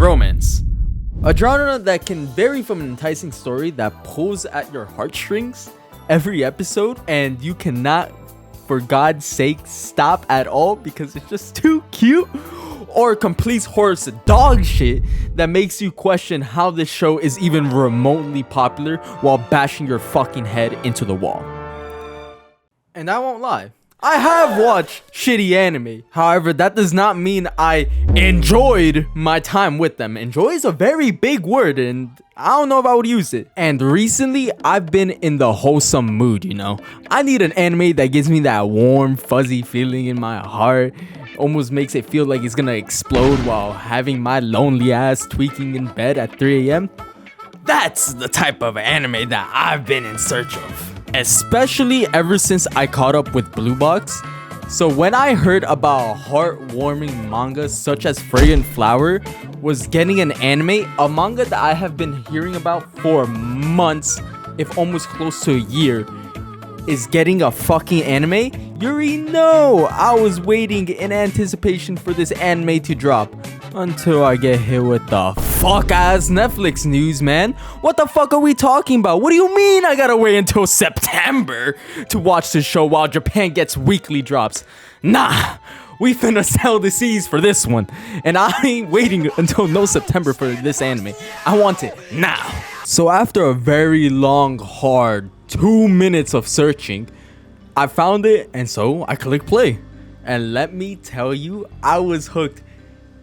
romance. A genre that can vary from an enticing story that pulls at your heartstrings every episode, and you cannot, for God's sake, stop at all because it's just too cute, or complete horse dog shit that makes you question how this show is even remotely popular while bashing your fucking head into the wall. And I won't lie, I have watched shitty anime. However, that does not mean I enjoyed my time with them. Enjoy is a very big word, and I don't know if I would use it. And recently, I've been in the wholesome mood, you know? I need an anime that gives me that warm, fuzzy feeling in my heart. Almost makes it feel like it's gonna explode while having my lonely ass tweaking in bed at 3 a.m. That's the type of anime that I've been in search of. Especially ever since I caught up with Blue Box. So when I heard about heartwarming manga such as Fragrant Flower was getting an anime, a manga that I have been hearing about for months, if almost close to a year, is getting a fucking anime, you already know I was waiting in anticipation for this anime to drop. Until I get hit with the fuck ass Netflix news, man. What the fuck are we talking about? What do you mean I gotta wait until September to watch this show while Japan gets weekly drops? Nah, we finna sell the seas for this one. And I ain't waiting until no September for this anime. I want it now. So after a very long, hard 2 minutes of searching, I found it, and so I clicked play. And let me tell you, I was hooked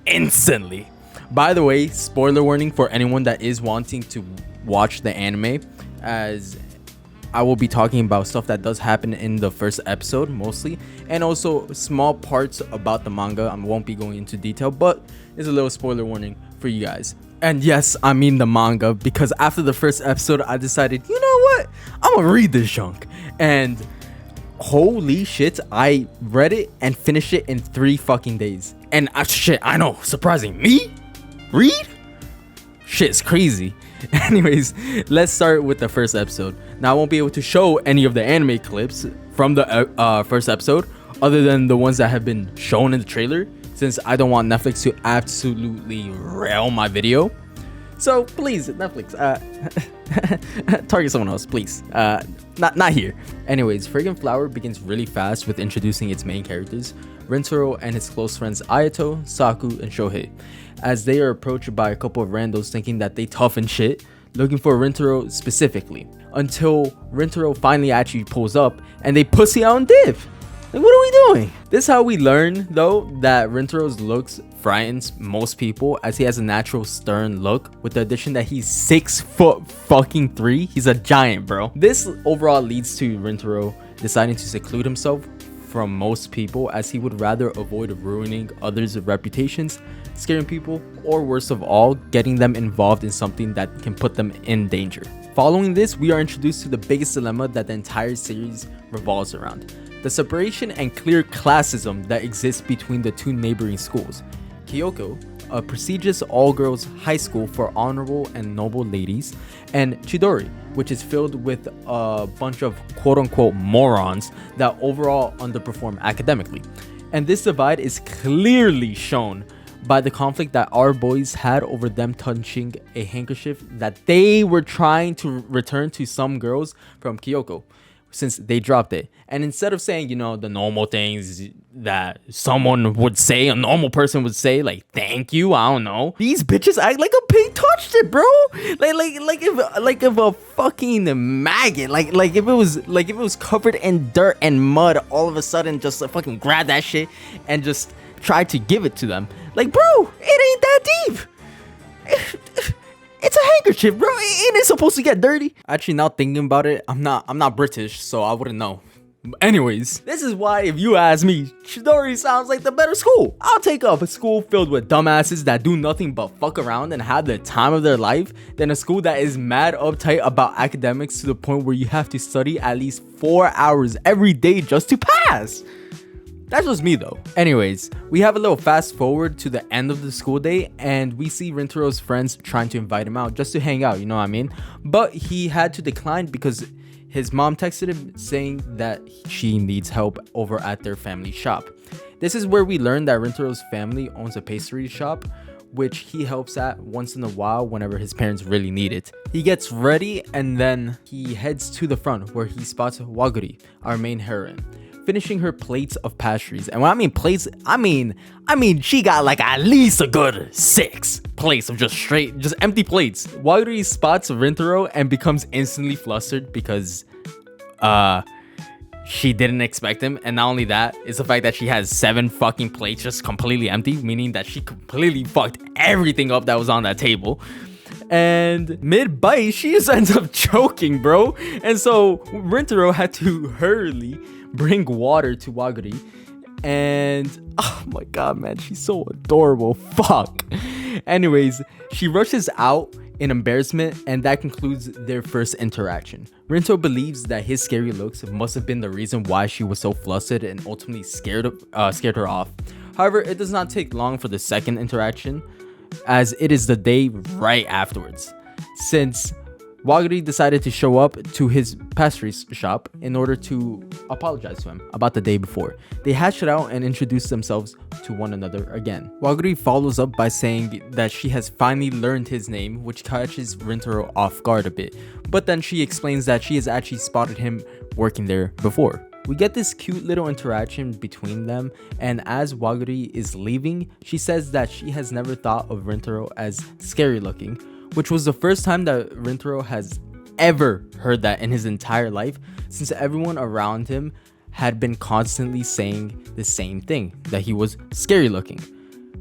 instantly. By the way, spoiler warning for anyone that is wanting to watch the anime, as I will be talking about stuff that does happen in the first episode mostly, and also small parts about the manga. I won't be going into detail, but it's a little spoiler warning for you guys. And yes, I mean the manga, because after the first episode I decided, you know what, I'm gonna read this junk. And holy shit, I read it and finished it in 3 fucking days. And shit, I know, surprising me? Read? Shit's crazy. Anyways, let's start with the first episode. Now I won't be able to show any of the anime clips from the first episode other than the ones that have been shown in the trailer, since I don't want Netflix to absolutely rail my video. So please, Netflix, target someone else, please. Not here. Anyways, Fragrant Flower begins really fast with introducing its main characters, Rintaro and his close friends Ayato, Saku, and Shohei, as they are approached by a couple of randos thinking that they tough and shit, looking for Rintaro specifically, until Rintaro finally actually pulls up and they pussy out and dip. Like, what are we doing? This is how we learn, though, that Rintaro's looks frightens most people, as he has a natural stern look, with the addition that he's 6'3". He's a giant, bro. This overall leads to Rintaro deciding to seclude himself from most people, as he would rather avoid ruining others' reputations, scaring people, or worst of all, getting them involved in something that can put them in danger. Following this, we are introduced to the biggest dilemma that the entire series revolves around: the separation and clear classism that exists between the 2 neighboring schools. Kyoko, a prestigious all-girls high school for honorable and noble ladies, and Chidori, which is filled with a bunch of quote-unquote morons that overall underperform academically. And this divide is clearly shown by the conflict that our boys had over them touching a handkerchief that they were trying to return to some girls from Kyoko, since they dropped it. And instead of saying, you know, the normal things that someone would say, a normal person would say, like, thank you, I don't know, these bitches act like a pig touched it, bro. Like if a fucking maggot, like if it was covered in dirt and mud, all of a sudden just fucking grab that shit and just try to give it to them. Like, bro, it ain't that deep. It's a handkerchief, bro. It ain't supposed to get dirty. Actually, now thinking about it, I'm not British, so I wouldn't know. Anyways, this is why, if you ask me, Chidori sounds like the better school. I'll take up a school filled with dumbasses that do nothing but fuck around and have the time of their life than a school that is mad uptight about academics to the point where you have to study at least 4 hours every day just to pass. That's just me though. Anyways, we have a little fast forward to the end of the school day, and we see Rintaro's friends trying to invite him out just to hang out, you know what I mean? But he had to decline because his mom texted him saying that she needs help over at their family shop. This is where we learn that Rintaro's family owns a pastry shop which he helps at once in a while whenever his parents really need it. He gets ready and then he heads to the front where he spots Waguri, our main heroine, finishing her plates of pastries. And when I mean plates, I mean she got like at least a good 6 plates of just empty plates. Waguri spots Rintaro and becomes instantly flustered because she didn't expect him, and not only that, it's the fact that she has 7 fucking plates just completely empty, meaning that she completely fucked everything up that was on that table. And mid-bite, she just ends up choking, bro. And so Rintaro had to hurriedly bring water to Waguri. And oh my god, man, she's so adorable. Fuck. Anyways, she rushes out in embarrassment, and that concludes their first interaction. Rintaro believes that his scary looks must have been the reason why she was so flustered and ultimately scared her off. However, it does not take long for the second interaction, as it is the day right afterwards, since Waguri decided to show up to his pastry shop in order to apologize to him about the day before. They hash it out and introduce themselves to one another again. Waguri follows up by saying that she has finally learned his name, which catches Rintaro off guard a bit, but then she explains that she has actually spotted him working there before. We get this cute little interaction between them, and as Waguri is leaving, she says that she has never thought of Rintaro as scary looking, which was the first time that Rintaro has ever heard that in his entire life, since everyone around him had been constantly saying the same thing, that he was scary looking.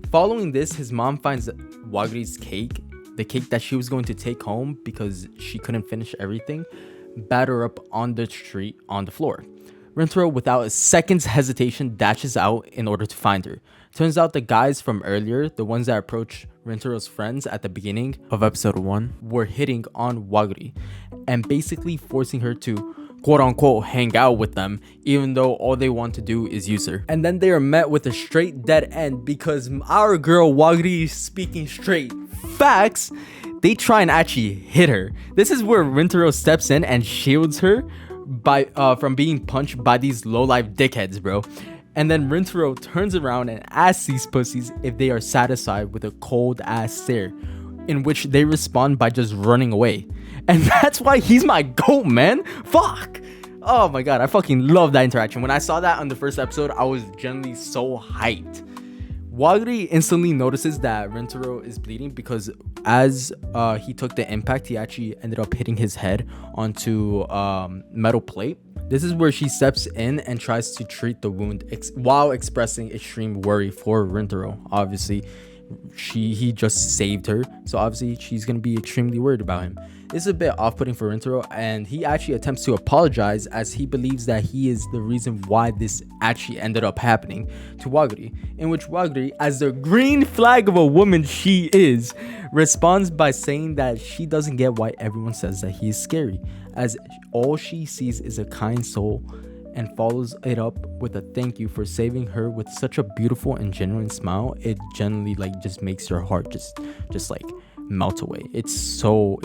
Following this, his mom finds Waguri's cake, the cake that she was going to take home because she couldn't finish everything, batter up on the street on the floor. Rintaro, without a second's hesitation, dashes out in order to find her. Turns out the guys from earlier, the ones that approached Rintaro's friends at the beginning of episode 1, were hitting on Waguri and basically forcing her to quote-unquote hang out with them, even though all they want to do is use her. And then they are met with a straight dead end because our girl Waguri is speaking straight facts. They try and actually hit her. This is where Rintaro steps in and shields her by from being punched by these low-life dickheads, bro. And then Rintaro turns around and asks these pussies if they are satisfied with a cold ass stare, in which they respond by just running away. And that's why he's my GOAT, man. Fuck. Oh my god, I fucking love that interaction. When I saw that on the first episode, I was genuinely so hyped. Waguri instantly notices that Rintaro is bleeding because as he took the impact, he actually ended up hitting his head onto metal plate. This is where she steps in and tries to treat the wound while expressing extreme worry for Rintaro. Obviously, he just saved her, so obviously she's gonna be extremely worried about him. This is a bit off-putting for Rintaro, and he actually attempts to apologize as he believes that he is the reason why this actually ended up happening to Waguri, in which Waguri, as the green flag of a woman she is, responds by saying that she doesn't get why everyone says that he is scary, as all she sees is a kind soul, and follows it up with a thank you for saving her with such a beautiful and genuine smile. It generally just makes your heart just melt away. It's so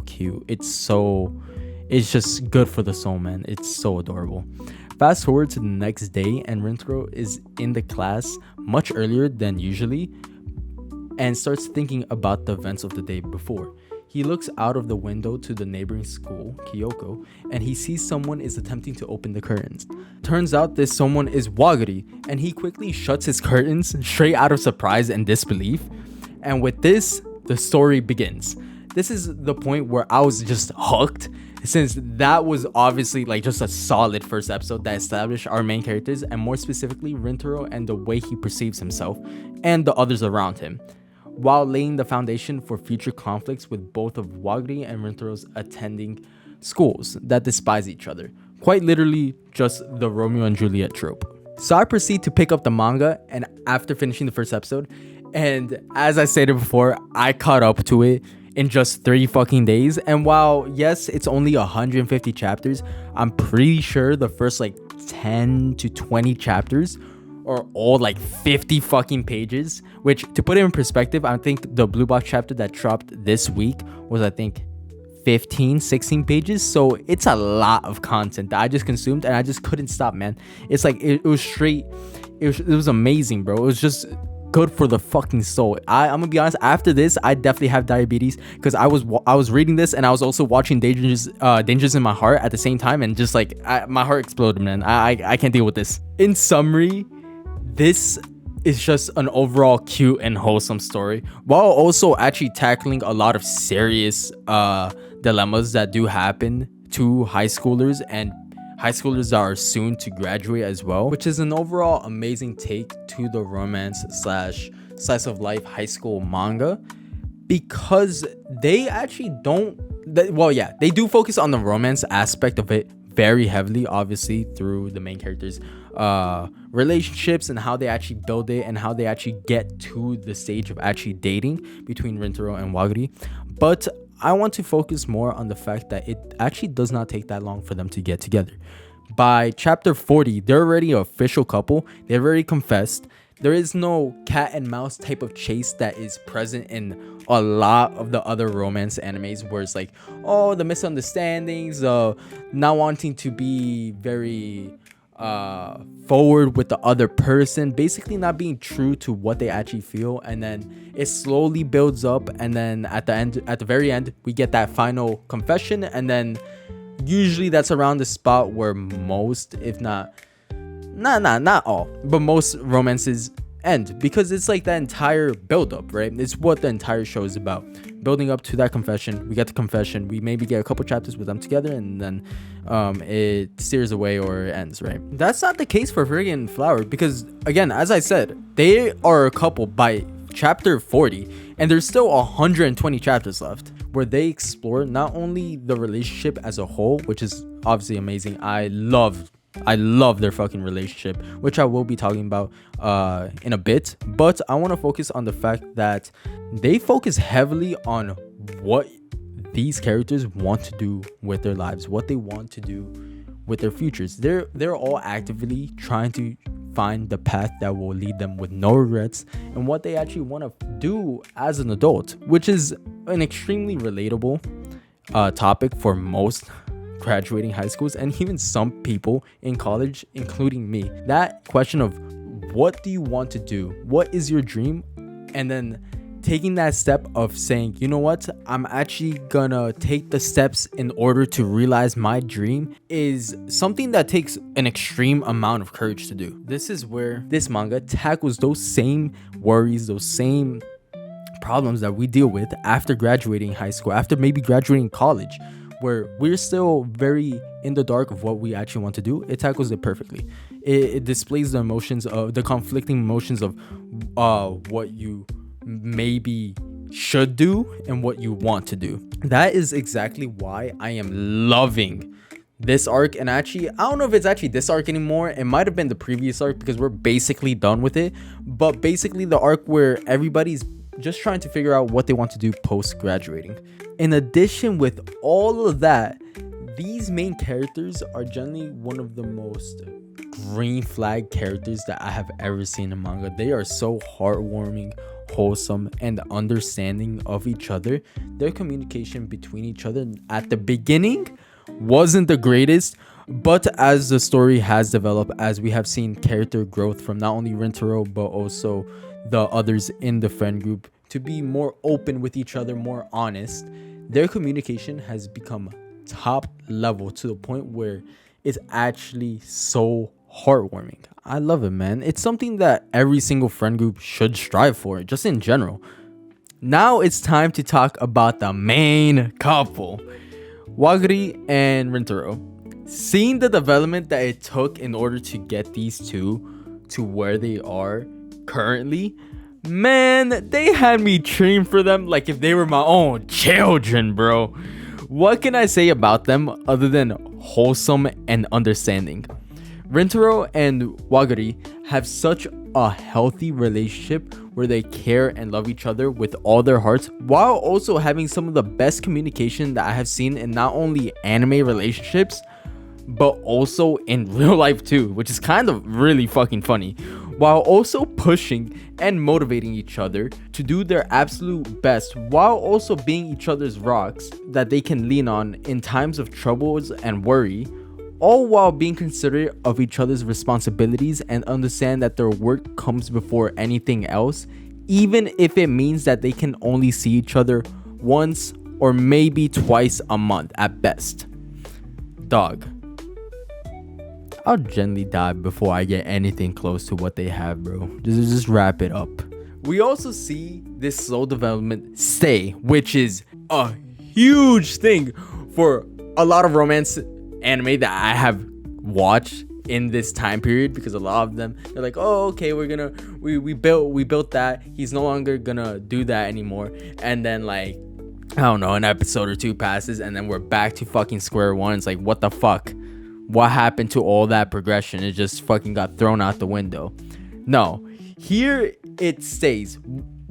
cute. It's just good for the soul, man. It's so adorable. Fast forward to the next day, and Rintaro is in the class much earlier than usually and starts thinking about the events of the day before. He looks out of the window to the neighboring school, Kyoko, and he sees someone is attempting to open the curtains. Turns out this someone is Waguri, and he quickly shuts his curtains straight out of surprise and disbelief. And with this, the story begins. This is the point where I was just hooked, since that was obviously just a solid first episode that established our main characters, and more specifically Rintaro and the way he perceives himself and the others around him, while laying the foundation for future conflicts with both of Waguri and Rintaro's attending schools that despise each other. Quite literally just the Romeo and Juliet trope. So I proceed to pick up the manga, and after finishing the first episode, and as I stated before, I caught up to it in just 3 fucking days. And while yes, it's only 150 chapters, I'm pretty sure the first 10 to 20 chapters are all 50 fucking pages, which, to put it in perspective, I think the blue box chapter that dropped this week was 15-16 pages. So it's a lot of content that I just consumed, and I just couldn't stop, man. It's it was straight, it was amazing, bro. It was just good for the fucking soul. I'm gonna be honest, after this I definitely have diabetes, because I was reading this and I was also watching Dangers in My Heart at the same time, and just like my heart exploded, man. I can't deal with this. In summary, this is just an overall cute and wholesome story, while also actually tackling a lot of serious dilemmas that do happen to high schoolers and high schoolers that are soon to graduate as well, which is an overall amazing take to the romance slash slice of life high school manga, because they actually they do focus on the romance aspect of it very heavily, obviously through the main characters relationships and how they actually build it and how they actually get to the stage of actually dating between Rintaro and Wagari. But I want to focus more on the fact that it actually does not take that long for them to get together. By chapter 40, they're already an official couple. They've already confessed. There is no cat and mouse type of chase that is present in a lot of the other romance animes, where it's like, oh, the misunderstandings, not wanting to be very forward with the other person, basically not being true to what they actually feel, and then it slowly builds up, and then at the very end we get that final confession, and then usually that's around the spot where most, if not all, but most romances end, because it's like that entire build up, right? It's what the entire show is about, building up to that confession. We get the confession, we maybe get a couple chapters with them together, and then it steers away or it ends, right? That's not the case for Friggin' Flower, because again, as I said, they are a couple by chapter 40, and there's still 120 chapters left where they explore not only the relationship as a whole, which is obviously amazing. I love their fucking relationship, which I will be talking about in a bit, but I want to focus on the fact that they focus heavily on what these characters want to do with their lives, what they want to do with their futures. They're all actively trying to find the path that will lead them with no regrets, and what they actually want to do as an adult, which is an extremely relatable topic for most graduating high schools, and even some people in college, including me. That question of what do you want to do, what is your dream, and then taking that step of saying, you know what, I'm actually gonna take the steps in order to realize my dream, is something that takes an extreme amount of courage to do. This is where this manga tackles those same worries, those same problems that we deal with after graduating high school, after maybe graduating college, where we're still very in the dark of what we actually want to do. It tackles it perfectly. It displays the emotions of the conflicting emotions of what you maybe should do and what you want to do. That is exactly why I am loving this arc. And actually, I don't know if it's actually this arc anymore. It might have been the previous arc, because we're basically done with it. But basically the arc where everybody's just trying to figure out what they want to do post graduating. In addition, with all of that, these main characters are generally one of the most green flag characters that I have ever seen in manga. They are so heartwarming, wholesome, and understanding of each other. Their communication between each other at the beginning wasn't the greatest, but as the story has developed, as we have seen character growth from not only Rintaro but also the others in the friend group to be more open with each other, more honest, their communication has become top level to the point where it's actually so heartwarming. I love it, man. It's something that every single friend group should strive for, just in general. Now it's time to talk about the main couple, Wagari and Rintaro. Seeing the development that it took in order to get these two to where they are currently, man, they had me cheering for them like if they were my own children, bro. What can I say about them other than wholesome and understanding? Rintaro and Wagari have such a healthy relationship where they care and love each other with all their hearts, while also having some of the best communication that I have seen in not only anime relationships but also in real life too, which is kind of really fucking funny, while also pushing and motivating each other to do their absolute best, while also being each other's rocks that they can lean on in times of troubles and worry, all while being considerate of each other's responsibilities and understand that their work comes before anything else, even if it means that they can only see each other once or maybe twice a month at best. Dog, I'll gently die before I get anything close to what they have, bro. Just wrap it up. We also see this slow development stay, which is a huge thing for a lot of romance anime that I have watched in this time period, because a lot of them, they're like, oh, okay, we built that, he's no longer gonna do that anymore, and then like, I don't know, an episode or two passes and then we're back to fucking square one. It's like, what the fuck? What happened to all that progression? It just fucking got thrown out the window. No, here it stays.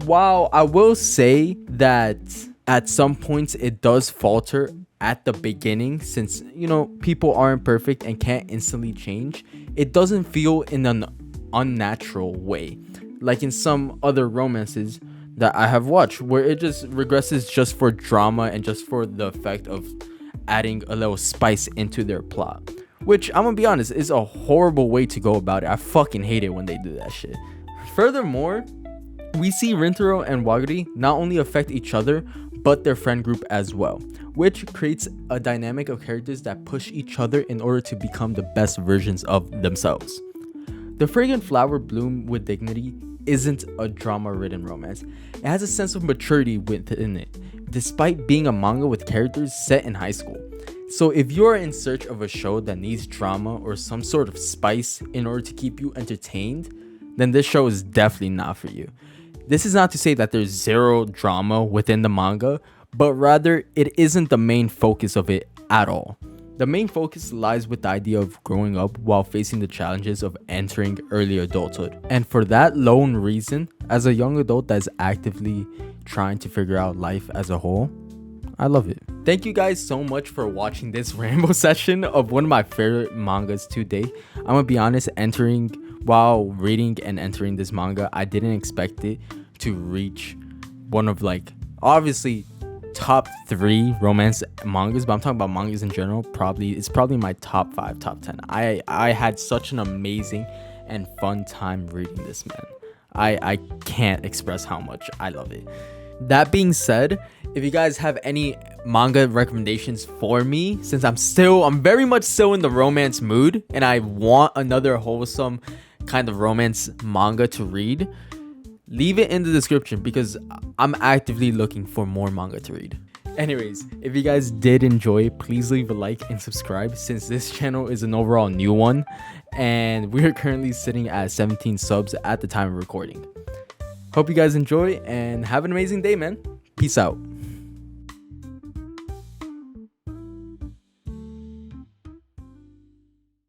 While I will say that at some points it does falter at the beginning, since, you know, people aren't perfect and can't instantly change, it doesn't feel in an unnatural way like in some other romances that I have watched, where it just regresses just for drama and just for the effect of adding a little spice into their plot, which I'm gonna be honest is a horrible way to go about it. I fucking hate it when they do that shit. Furthermore, we see Rintaro and Waguri not only affect each other but their friend group as well, which creates a dynamic of characters that push each other in order to become the best versions of themselves. The Fragrant Flower Bloom with Dignity isn't a drama-ridden romance. It has a sense of maturity within it, despite being a manga with characters set in high school. So if you're in search of a show that needs drama or some sort of spice in order to keep you entertained, then this show is definitely not for you. This is not to say that there's zero drama within the manga, but rather it isn't the main focus of it at all. The main focus lies with the idea of growing up while facing the challenges of entering early adulthood. And for that lone reason, as a young adult that is actively trying to figure out life as a whole, I love it. Thank you guys so much for watching this ramble session of one of my favorite mangas to date. I'm gonna be honest, while reading and entering this manga, I didn't expect it to reach one of, like, obviously top 3 romance mangas, but I'm talking about mangas in general. It's probably my top 5, top 10. I had such an amazing and fun time reading this, man. I can't express how much I love it. That being said, if you guys have any manga recommendations for me, since I'm very much still in the romance mood and I want another wholesome kind of romance manga to read, leave it in the description because I'm actively looking for more manga to read. Anyways, if you guys did enjoy, please leave a like and subscribe, since this channel is an overall new one and we are currently sitting at 17 subs at the time of recording. Hope you guys enjoy and have an amazing day, man. Peace out.